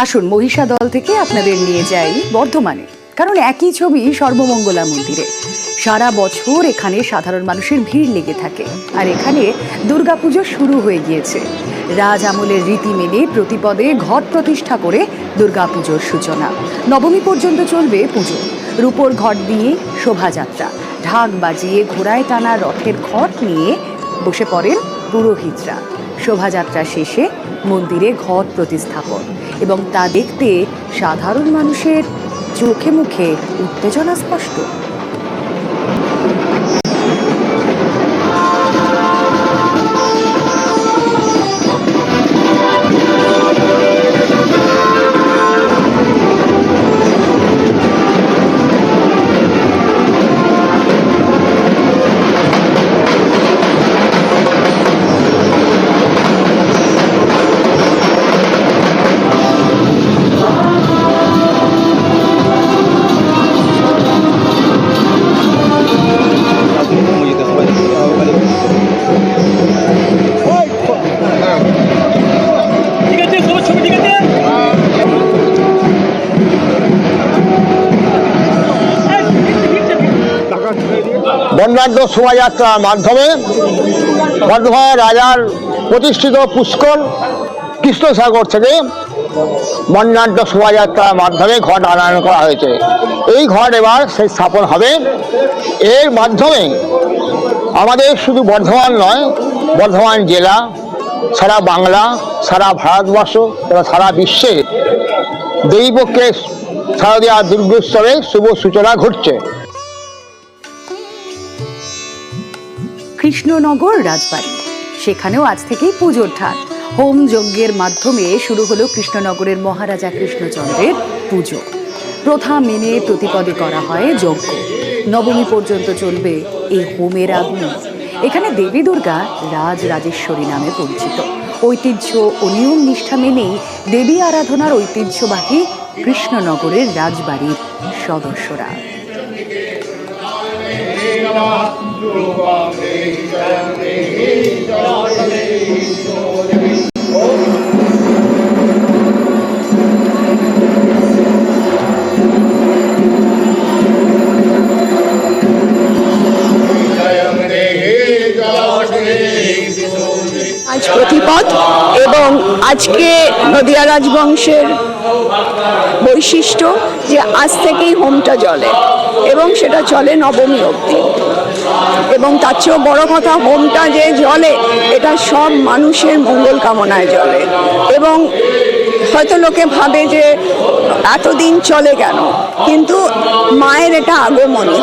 আসুন মহিষাদল থেকে আপনাদের নিয়ে যাই বর্ধমানে, কারণ একই ছবি সর্বমঙ্গলা মন্দিরে। সারা বছর এখানে সাধারণ মানুষের ভিড় লেগে থাকে, আর এখানে দুর্গাপুজো শুরু হয়ে গিয়েছে। রাজ আমলের রীতি মেনে প্রতিপদে ঘট প্রতিষ্ঠা করে দুর্গাপুজোর সূচনা। নবমী পর্যন্ত চলবে পুজো। রূপোর ঘট দিয়ে শোভাযাত্রা, ঢাক বাজিয়ে ঘোড়ায় টানা রথের ঘট নিয়ে বসে পড়েন পুরোহিতরা। শোভাযাত্রা শেষে মন্দিরে ঘট প্রতিস্থাপন, এবং তা দেখতে সাধারণ মানুষের চোখে মুখে উত্তেজনা স্পষ্ট। বর্ণাঢ্য শোভাযাত্রার মাধ্যমে বর্ধমান রাজার প্রতিষ্ঠিত পুষ্কর কৃষ্ণসাগর থেকে বর্ণাঢ্য শোভাযাত্রার মাধ্যমে ঘট আনয়ন করা হয়েছে। এই ঘট এবার সেই স্থাপন হবে। এর মাধ্যমে আমাদের শুধু বর্ধমান নয়, বর্ধমান জেলা, সারা বাংলা, সারা ভারতবর্ষ এবং সারা বিশ্বে দেবীপক্ষের শারদীয়া দুর্গোৎসবের শুভ সূচনা ঘটছে। কৃষ্ণনগর রাজবাড়ি, সেখানেও আজ থেকেই পুজোর ঠাট। হোম যজ্ঞের মাধ্যমে শুরু হলো কৃষ্ণনগরের মহারাজা কৃষ্ণচন্দ্রের পুজো। প্রথা মেনে প্রতিপদে করা হয় যজ্ঞ। নবমী পর্যন্ত চলবে এই হোমের আগুন। এখানে দেবী দুর্গা রাজরাজেশ্বরী নামে পরিচিত। ঐতিহ্য ও নিয়ম নিষ্ঠা মেনেই দেবী আরাধনার ঐতিহ্যবাহী কৃষ্ণনগরের রাজবাড়ির সদস্যরা। আজ প্রতিপদ, এবং আজকে নদিয়া রাজবংশের বৈশিষ্ট্য যে আজ থেকেই হোমটা জ্বলে, এবং সেটা চলে নবমী অবধি। এবং তার চেয়েও বড় কথা, হোমটা যে জ্বলে এটা সব মানুষের মঙ্গল কামনায় জ্বলে। এবং হয়তো লোকে ভাবে যে এতদিন চলে কেন, কিন্তু মায়ের এটা আগমনী।